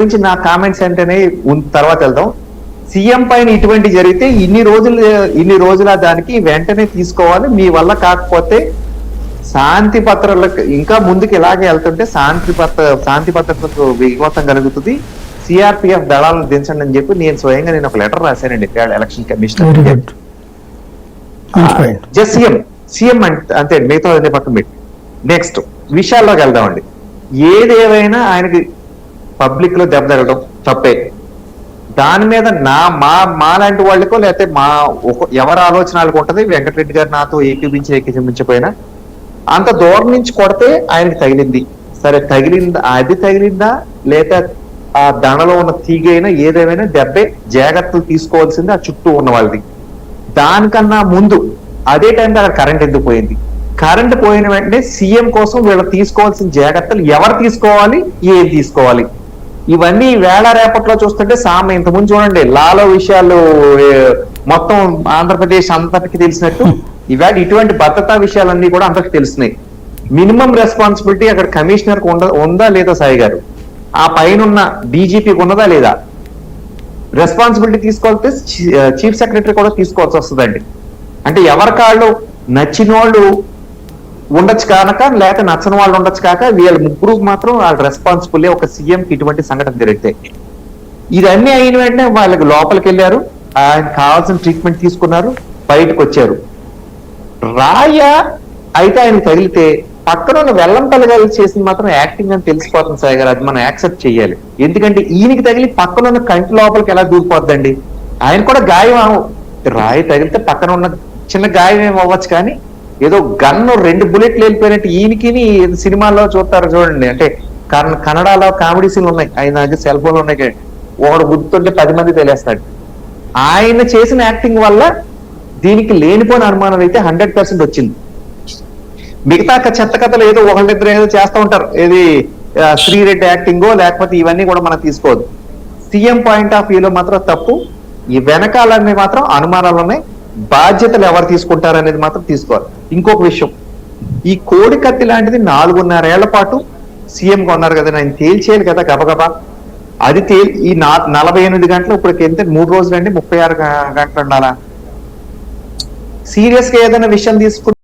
గురించి నా కామెంట్స్ ఏంటనే తర్వాత వెళ్దాం. సీఎం పైన ఇటువంటి జరిగితే ఇన్ని రోజుల దానికి వెంటనే తీసుకోవాలి. మీ వల్ల కాకపోతే శాంతి పత్రాలకు ఇంకా ముందుకు ఇలాగే వెళ్తుంటే శాంతి భద్రతకు విఘాతం కలుగుతుంది. సిఆర్పిఎఫ్ దళాలను దించండి అని చెప్పి నేను స్వయంగా ఒక లెటర్ రాశానండి ఎలక్షన్ కమిషనర్. జస్ట్ సీఎం అంతే, మిగతా పక్కన పెట్టి నెక్స్ట్ విషయాల్లోకి వెళ్దామండి. ఏదేమైనా ఆయనకి పబ్లిక్ లో దెబ్బ తగ్గడం తప్పే. దాని మీద మా లాంటి వాళ్ళకో లేకపోతే ఎవరి ఆలోచనలకు ఉంటది. వెంకటరెడ్డి గారు నాతో ఏకీపించకపోయినా అంత దూరం నుంచి కొడితే ఆయనకి తగిలింది. సరే తగిలిందా లేదా ఆ దండలో ఉన్న తీగైనా ఏదేమైనా దెబ్బే, జాగ్రత్తలు తీసుకోవాల్సింది ఆ చుట్టూ ఉన్న వాళ్ళది. దానికన్నా ముందు అదే టైంలో అక్కడ కరెంట్ ఎందుకు పోయింది? కరెంట్ పోయిన వెంటనే సీఎం కోసం వీళ్ళు తీసుకోవాల్సిన జాగ్రత్తలు ఎవరు తీసుకోవాలి, ఏం తీసుకోవాలి, ఇవన్నీ వేళ రేపట్లో చూస్తుంటే ఇంతకుముందు చూడండి లాలో విషయాలు మొత్తం ఆంధ్రప్రదేశ్ అంతటికి తెలిసినట్టు ఇవాళ ఇటువంటి భద్రతా విషయాలన్నీ కూడా అందరికి తెలిసినాయి. మినిమం రెస్పాన్సిబిలిటీ అక్కడ కమిషనర్ ఉందా లేదా? సాయి గారు ఆ పైన డీజీపీకి ఉన్నదా లేదా? రెస్పాన్సిబిలిటీ తీసుకోవాలంటే చీఫ్ సెక్రటరీ కూడా తీసుకోవాల్సి వస్తుందండి. అంటే ఎవరి కాళ్ళు నచ్చిన వాళ్ళు ఉండొచ్చు కానక లేక నచ్చని వాళ్ళు ఉండొచ్చు కాక వీళ్ళ ముగ్గురు మాత్రం వాళ్ళ రెస్పాన్సిబుల్. ఒక సీఎంకి ఇటువంటి సంఘటన జరిగితే ఇదన్నీ అయిన వెంటనే వాళ్ళకి లోపలికి వెళ్ళారు, ఆయన కావాల్సిన ట్రీట్మెంట్ తీసుకున్నారు, బయటకు వచ్చారు. అయితే ఆయన తగిలితే పక్కన ఉన్న వెల్లంపల్లి గారు చేసింది మాత్రం యాక్టింగ్ అని తెలిసిపోతుంది సాయి గారు. అది మనం యాక్సెప్ట్ చేయాలి. ఎందుకంటే ఈయనకి తగిలి పక్కన ఉన్న కంటి లోపలికి ఎలా దూరిపోద్దండి? ఆయన కూడా గాయం, రాయి తగిలితే పక్కన ఉన్న చిన్న గాయం ఏమి అవ్వచ్చు, కానీ ఏదో గన్ను 2 బుల్లెట్లు వెళ్ళిపోయినట్టు ఈయనకి సినిమాల్లో చూడండి. అంటే కన్నడలో కామెడీ సీన్లు ఉన్నాయి, ఆయన సెల్ ఫోన్లు ఉన్నాయి, ఒకడు గుర్తుంటే 10 మంది తెలియస్తాడు. ఆయన చేసిన యాక్టింగ్ వల్ల దీనికి లేనిపోయిన అనుమానం అయితే 100% వచ్చింది. మిగతా చెత్త కథలు ఏదో ఒకళ్ళిద్దరు ఏదో చేస్తూ ఉంటారు, ఏది శ్రీరెడ్డి యాక్టింగో లేకపోతే ఇవన్నీ కూడా మనం తీసుకోవద్దు. సీఎం పాయింట్ ఆఫ్ వ్యూలో మాత్రం తప్పు. ఈ వెనకాలన్నీ మాత్రం అనుమానాలు ఉన్నాయి. బాధ్యతలు ఎవరు తీసుకుంటారు అనేది మాత్రం తీసుకోవాలి. ఇంకొక విషయం, ఈ కోడి కత్తి లాంటిది 4.5 ఏళ్ల పాటు సీఎంగా ఉన్నారు కదా, ఆయన తేల్చేయాలి కదా గబగబా. అది ఈ 48 గంటలు ఇప్పటికి ఎంత 3 రోజులు అండి, 36 గంటలు ఉండాలా? సీరియస్ గా ఏదైనా విషయం తీసుకుంటే